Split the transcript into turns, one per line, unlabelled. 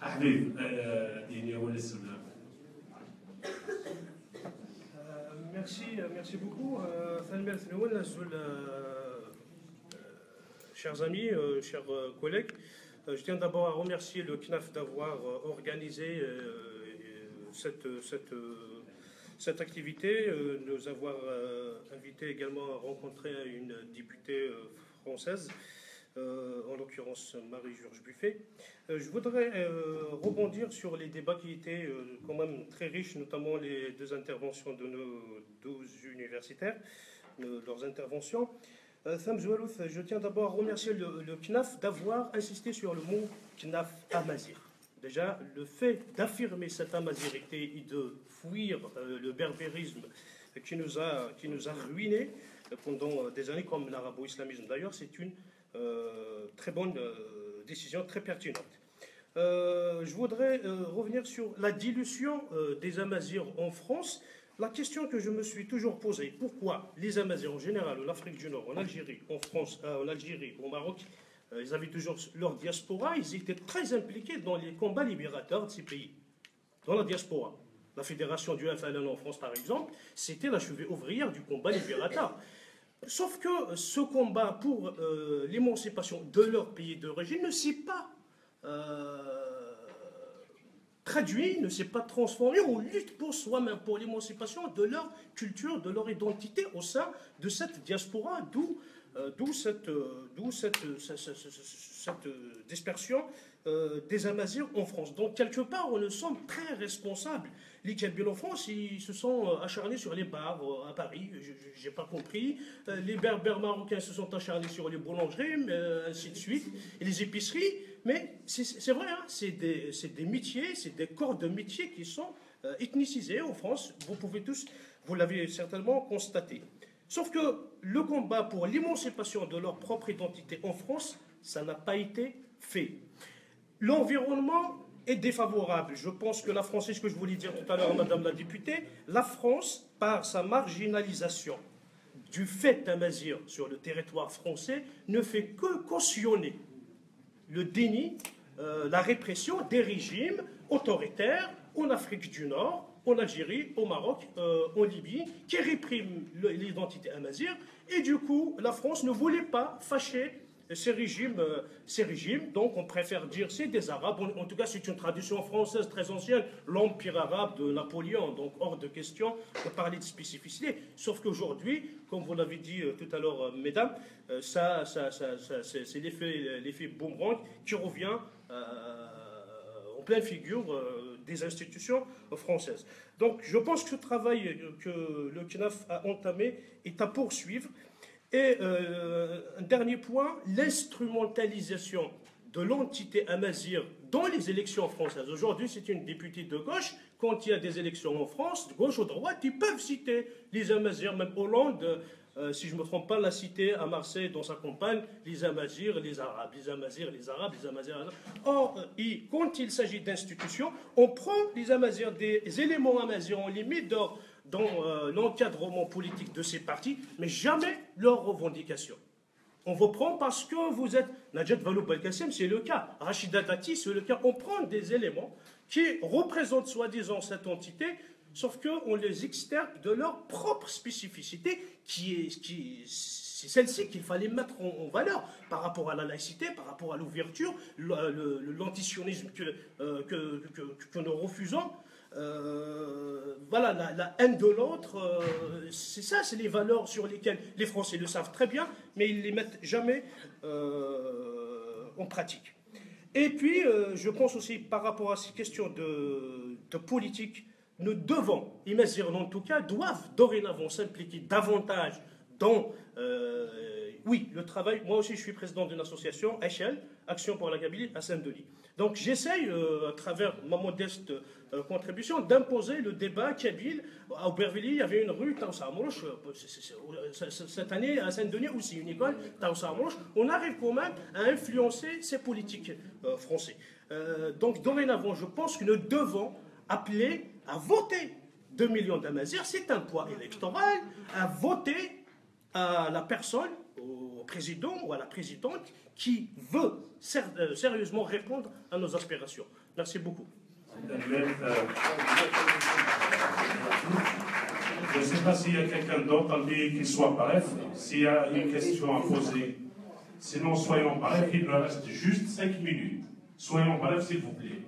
حبيب ديني والسلام.
Merci beaucoup. Chers amis, chers collègues, je tiens d'abord à remercier le CNAF d'avoir organisé cette activité, nous avoir invité également à rencontrer une députée française, en l'occurrence Marie-Georges Buffet. Je voudrais rebondir sur les débats qui étaient quand même très riches, notamment les deux interventions de nos 12 universitaires, leurs interventions. Je tiens d'abord à remercier le CNAF d'avoir insisté sur le mot CNAF Amazigh. Déjà, le fait d'affirmer cette amazirité et de fuir le berbérisme qui nous a ruinés pendant des années, comme l'arabo-islamisme d'ailleurs, c'est une très bonne décision, très pertinente. Je voudrais revenir sur la dilution des Amazirs en France. La question que je me suis toujours posée, pourquoi les Amazirs en général, en Afrique du Nord, en Algérie, en France, en Algérie, au Maroc, ils avaient toujours leur diaspora, ils étaient très impliqués dans les combats libérateurs de ces pays, dans la diaspora. La fédération du FLN en France, par exemple, c'était la cheville ouvrière du combat libérateur. Sauf que ce combat pour l'émancipation de leur pays d'origine ne s'est pas traduit, ne s'est pas transformé en lutte pour soi-même, pour l'émancipation de leur culture, de leur identité au sein de cette diaspora, d'où cette dispersion des Amazirs en France. Donc, quelque part, on nous sommes très responsables. Les Kabyles en France, ils se sont acharnés sur les bars à Paris, je n'ai pas compris. Les Berbères marocains se sont acharnés sur les boulangeries, ainsi de suite, et les épiceries. Mais c'est vrai, hein, c'est des métiers, c'est des corps de métiers qui sont ethnicisés en France. Vous l'avez certainement constaté. Sauf que le combat pour l'émancipation de leur propre identité en France, ça n'a pas été fait. L'environnement est défavorable. Je pense que la France, c'est ce que je voulais dire tout à l'heure à Madame la députée, la France, par sa marginalisation du fait amazigh sur le territoire français, ne fait que cautionner le déni, la répression des régimes autoritaires en Afrique du Nord, en Algérie, au Maroc, en Libye, qui répriment l'identité amazigh. Et du coup, la France ne voulait pas fâcher ces régimes. Donc, on préfère dire c'est des Arabes. En tout cas, c'est une tradition française très ancienne, l'Empire arabe de Napoléon. Donc, hors de question de parler de spécificité. Sauf qu'aujourd'hui, comme vous l'avez dit tout à l'heure, mesdames, c'est l'effet boomerang qui revient en pleine figure des institutions françaises. Donc, je pense que ce travail que le CNAF a entamé est à poursuivre. Et un dernier point, l'instrumentalisation de l'entité amazigh dans les élections françaises. Aujourd'hui, c'est une députée de gauche. Quand il y a des élections en France, de gauche ou de droite, ils peuvent citer les Amazirs. Même Hollande, si je ne me trompe pas, l'a cité à Marseille dans sa campagne, les Amazirs, les Arabes, les Amazirs, les Arabes, les Amazirs, les Arabes. Or, quand il s'agit d'institutions, on prend les Amazirs, des éléments Amazirs, on les met dans l'encadrement politique de ces partis, mais jamais leurs revendications. On vous prend parce que vous êtes Najat Vallaud-Belkacem, c'est le cas. Rachida Dati, c'est le cas. On prend des éléments qui représentent soi-disant cette entité, sauf qu'on les extirpe de leur propre spécificité, c'est celle-ci qu'il fallait mettre en valeur par rapport à la laïcité, par rapport à l'ouverture, l'antisionisme que nous refusons. Voilà, la haine de l'autre, c'est ça, c'est les valeurs sur lesquelles les Français le savent très bien, mais ils ne les mettent jamais en pratique. Et puis, je pense aussi, par rapport à ces questions de politique, nous devons, les Amazirs en tout cas, doivent dorénavant s'impliquer davantage dans le travail. Moi aussi, je suis président d'une association, HL, Action pour la Kabylie, à Saint-Denis. Donc j'essaye, à travers ma modeste contribution, d'imposer le débat kabyle. À Aubervilliers, il y avait une rue, Taoussa Amrouche, cette année à Saint-Denis aussi, une école, Taoussa Amrouche. On arrive quand même à influencer ces politiques français. Donc dorénavant, je pense que nous devons appeler à voter 2 millions d'Amazirs. C'est un poids électoral, à voter à la personne, au président ou à la présidente qui veut sérieusement répondre à nos aspirations. Merci beaucoup.
Je ne sais pas s'il y a quelqu'un d'autre qui soit bref, s'il y a une question à poser. Sinon, soyons brefs, il me reste juste 5 minutes. Soyons brefs, s'il vous plaît.